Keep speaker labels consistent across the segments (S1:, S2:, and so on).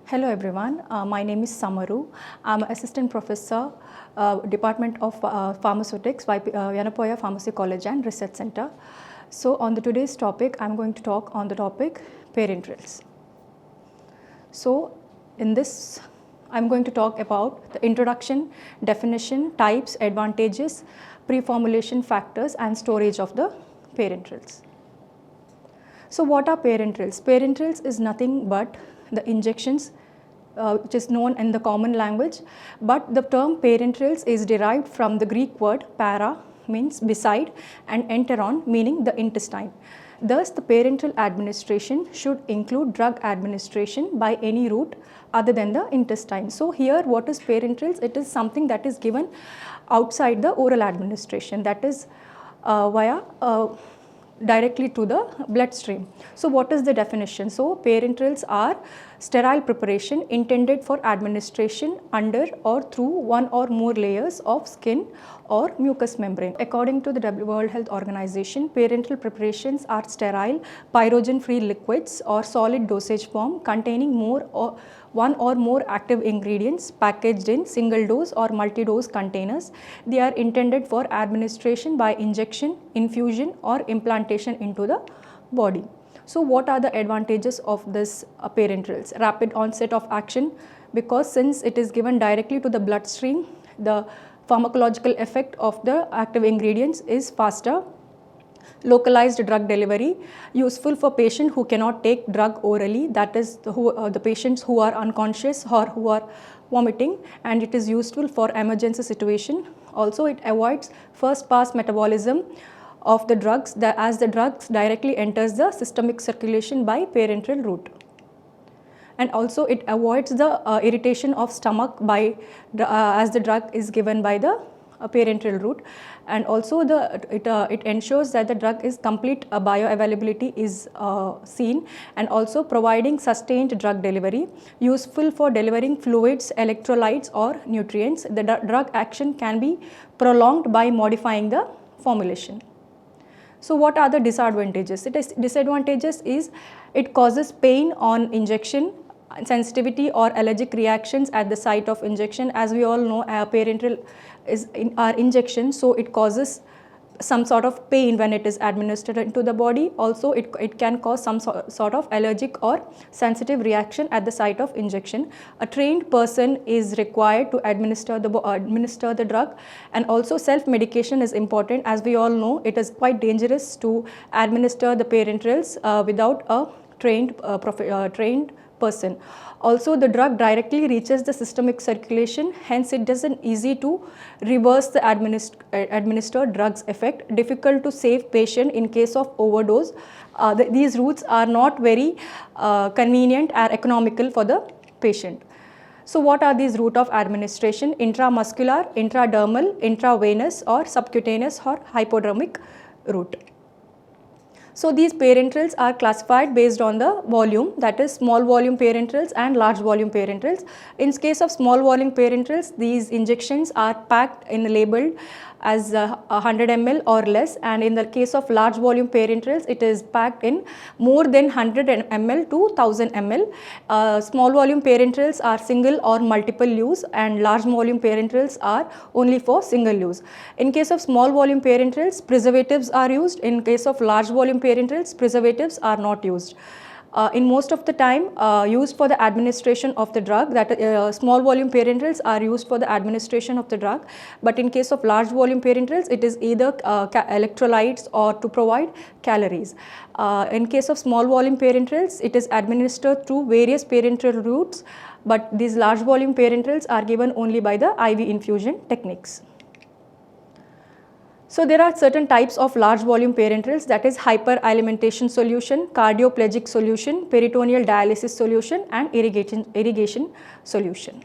S1: Hello everyone, my name is Samaru. I'm an assistant professor, Department of Pharmaceutics, Yenepoya Pharmacy College and Research Center. So on today's topic, I'm going to talk on the topic parenterals. So in this, I'm going to talk about the introduction, definition, types, advantages, pre-formulation factors and storage of the parenterals. So what are parenterals? Parenterals is nothing but the injections which is known in the common language, but the term parenterals is derived from the Greek word para, means beside, and enteron, meaning the intestine. Thus, the parenteral administration should include drug administration by any route other than the intestine. So here what is parenterals? It is something that is given outside the oral administration, that is via directly to the bloodstream. So what is the definition? So parenterals are sterile preparation intended for administration under or through one or more layers of skin or mucous membrane. According to the World Health Organization, parenteral preparations are sterile, pyrogen-free liquids or solid dosage form containing one or more active ingredients packaged in single dose or multi-dose containers. They are intended for administration by injection, infusion or implantation into the body. So what are the advantages of this parenterals? Rapid onset of action, because since it is given directly to the bloodstream, the pharmacological effect of the active ingredients is faster. Localized drug delivery, useful for patients who cannot take drug orally, that is the patients who are unconscious or who are vomiting, and it is useful for emergency situation. Also it avoids first pass metabolism of the drugs as the drugs directly enters the systemic circulation by parenteral route. And also it avoids the irritation of stomach by as the drug is given by the parenteral route, and also it ensures that the drug is complete bioavailability is seen, and also providing sustained drug delivery, useful for delivering fluids, electrolytes or nutrients. The drug action can be prolonged by modifying the formulation. So what are the disadvantages? Disadvantages is it causes pain on injection, sensitivity or allergic reactions at the site of injection. As we all know, parenteral is in our injection, so it causes some sort of pain when it is administered into the body. Also it can cause some sort of allergic or sensitive reaction at the site of injection. A trained person is required to administer the drug, and also self medication is important. As we all know, it is quite dangerous to administer the parenterals without a trained person. Also the drug directly reaches the systemic circulation, hence it isn't easy to reverse the administered drug's effect. Difficult to save patient in case of overdose. These routes are not very convenient or economical for the patient. So what are these routes of administration? Intramuscular, intradermal, intravenous or subcutaneous or hypodermic route. So these parenterals are classified based on the volume, that is small volume parenterals and large volume parenterals. In case of small volume parenterals, these injections are packed in labeled as 100 ml or less, and in the case of large volume parenterals, it is packed in more than 100 ml to 1000 ml. Small volume parenterals are single or multiple use, and large volume parenterals are only for single use. In case of small volume parenterals, preservatives are used. In case of large volume parenterals, preservatives are not used. In most of the time used for the administration of the drug, that small volume parenterals are used for the administration of the drug, but in case of large volume parenterals, it is either electrolytes or to provide calories. In case of small volume parenterals, it is administered through various parenteral routes, but these large volume parenterals are given only by the IV infusion techniques. So there are certain types of large volume parenterals, that is hyperalimentation solution, cardioplegic solution, peritoneal dialysis solution and irrigation solution.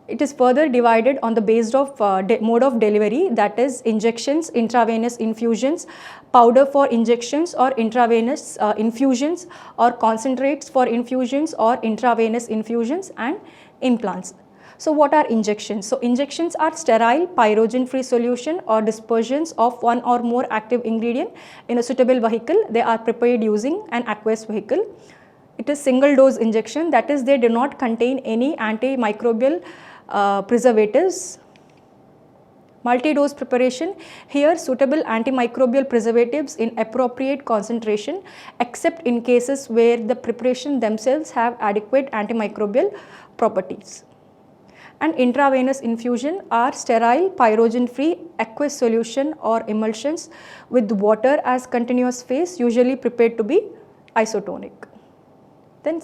S1: It is further divided on the basis of mode of delivery, that is injections, intravenous infusions, powder for injections or intravenous infusions, or concentrates for infusions or intravenous infusions, and implants. So what are injections? So injections are sterile, pyrogen-free solution or dispersions of one or more active ingredient in a suitable vehicle. They are prepared using an aqueous vehicle. it is single dose injection, that is they do not contain any antimicrobial preservatives. Multi-dose preparation, here suitable antimicrobial preservatives in appropriate concentration except in cases where the preparation themselves have adequate antimicrobial properties. And intravenous infusion are sterile, pyrogen-free aqueous solution or emulsions with water as continuous phase, usually prepared to be isotonic. Then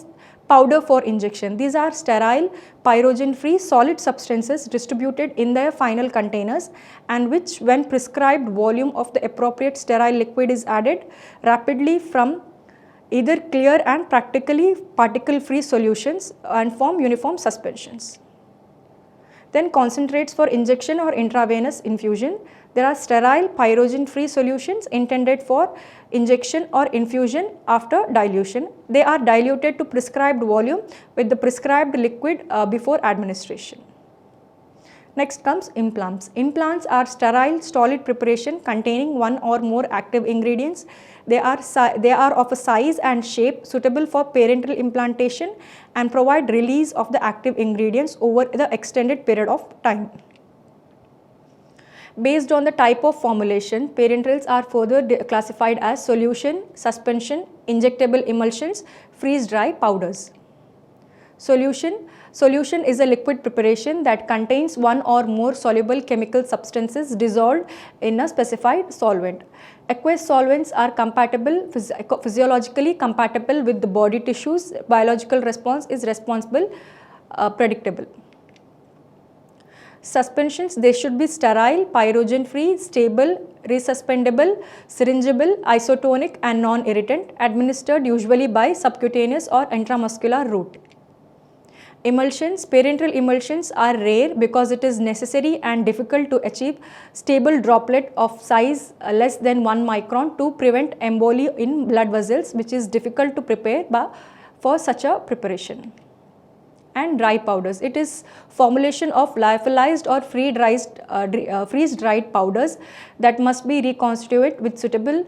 S1: powder for injection, these are sterile, pyrogen-free solid substances distributed in their final containers and which when prescribed volume of the appropriate sterile liquid is added rapidly from either clear and practically particle-free solutions and form uniform suspensions. Then concentrates for injection or intravenous infusion. There are sterile pyrogen-free solutions intended for injection or infusion after dilution. They are diluted to prescribed volume with the prescribed liquid before administration. Next comes implants. Implants are sterile solid preparation containing one or more active ingredients. They are of a size and shape suitable for parenteral implantation and provide release of the active ingredients over the extended period of time. Based on the type of formulation, parenterals are further classified as solution, suspension, injectable emulsions, freeze-dry powders. Solution is a liquid preparation that contains one or more soluble chemical substances dissolved in a specified solvent. Aqueous solvents are physiologically compatible with the body tissues. Biological response is predictable. Suspensions, they should be sterile, pyrogen-free, stable, resuspendable, syringeable, isotonic and non-irritant, administered usually by subcutaneous or intramuscular route. Emulsions, parenteral emulsions are rare because it is necessary and difficult to achieve stable droplet of size less than 1 micron to prevent emboli in blood vessels, which is difficult to prepare for such a preparation. And dry powders, it is formulation of lyophilized or freeze-dried powders that must be reconstituted with suitable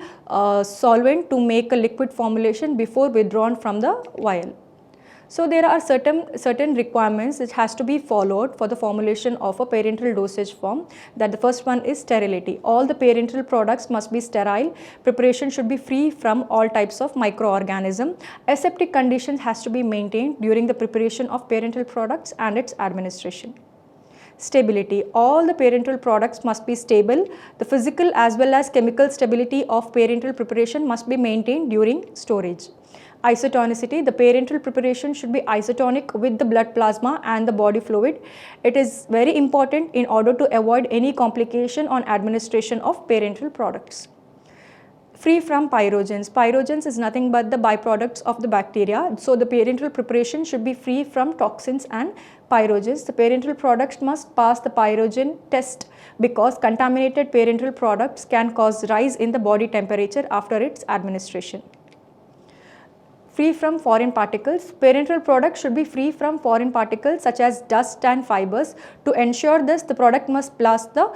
S1: solvent to make a liquid formulation before withdrawn from the vial. So there are certain requirements which has to be followed for the formulation of a parenteral dosage form. That the first one is sterility. All the parenteral products must be sterile. Preparation should be free from all types of microorganism. Aseptic conditions has to be maintained during the preparation of parenteral products and its administration. Stability. All the parenteral products must be stable. The physical as well as chemical stability of parenteral preparation must be maintained during storage. Isotonicity, the parenteral preparation should be isotonic with the blood plasma and the body fluid. It is very important in order to avoid any complication on administration of parenteral products. Free from pyrogens. Pyrogens is nothing but the byproducts of the bacteria. So the parenteral preparation should be free from toxins and pyrogens. The parenteral products must pass the pyrogen test because contaminated parenteral products can cause rise in the body temperature after its administration. Free from foreign particles. Parenteral products should be free from foreign particles such as dust and fibers. To ensure this, the product must pass the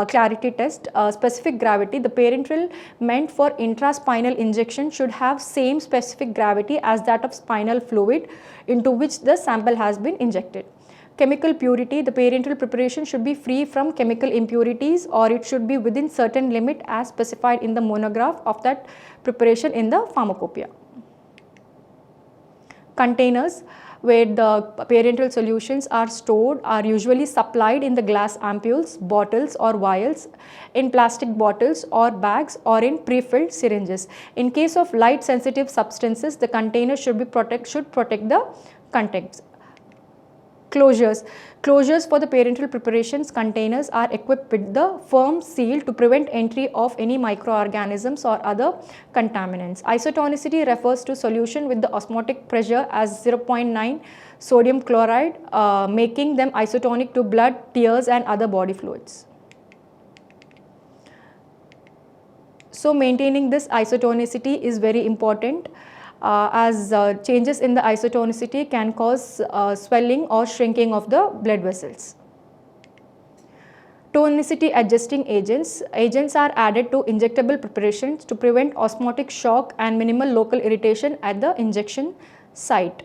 S1: clarity test. Specific gravity. The parenteral meant for intraspinal injection should have same specific gravity as that of spinal fluid into which the sample has been injected. Chemical purity. The parenteral preparation should be free from chemical impurities or it should be within certain limit as specified in the monograph of that preparation in the pharmacopoeia. Containers where the parenteral solutions are stored are usually supplied in the glass ampoules, bottles or vials, in plastic bottles or bags or in pre-filled syringes. In case of light sensitive substances, the container should protect the contents. Closures. Closures for the parenteral preparations containers are equipped with the firm seal to prevent entry of any microorganisms or other contaminants. Isotonicity refers to solution with the osmotic pressure as 0.9 sodium chloride, making them isotonic to blood, tears and other body fluids. So maintaining this isotonicity is very important. As changes in the isotonicity can cause swelling or shrinking of the blood vessels. Tonicity adjusting agents. Agents are added to injectable preparations to prevent osmotic shock and minimal local irritation at the injection site.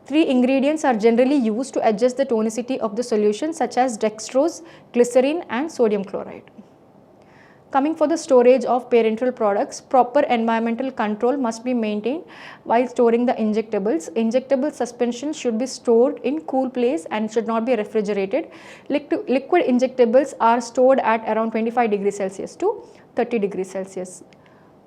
S1: 3 ingredients are generally used to adjust the tonicity of the solution, such as dextrose, glycerin and sodium chloride. Coming for the storage of parenteral products, proper environmental control must be maintained while storing the injectables. Injectable suspension should be stored in cool place and should not be refrigerated. Liquid injectables are stored at around 25 degrees Celsius to 30 degrees Celsius.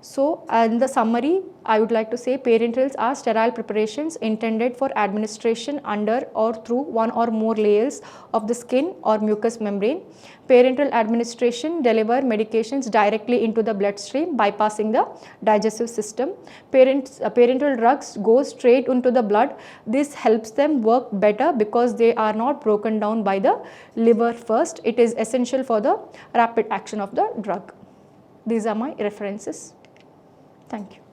S1: So, in the summary, I would like to say parenterals are sterile preparations intended for administration under or through one or more layers of the skin or mucous membrane. Parenteral administration deliver medications directly into the bloodstream, bypassing the digestive system. Parenteral drugs go straight into the blood. This helps them work better because they are not broken down by the liver first. It is essential for the rapid action of the drug. These are my references. Thank you.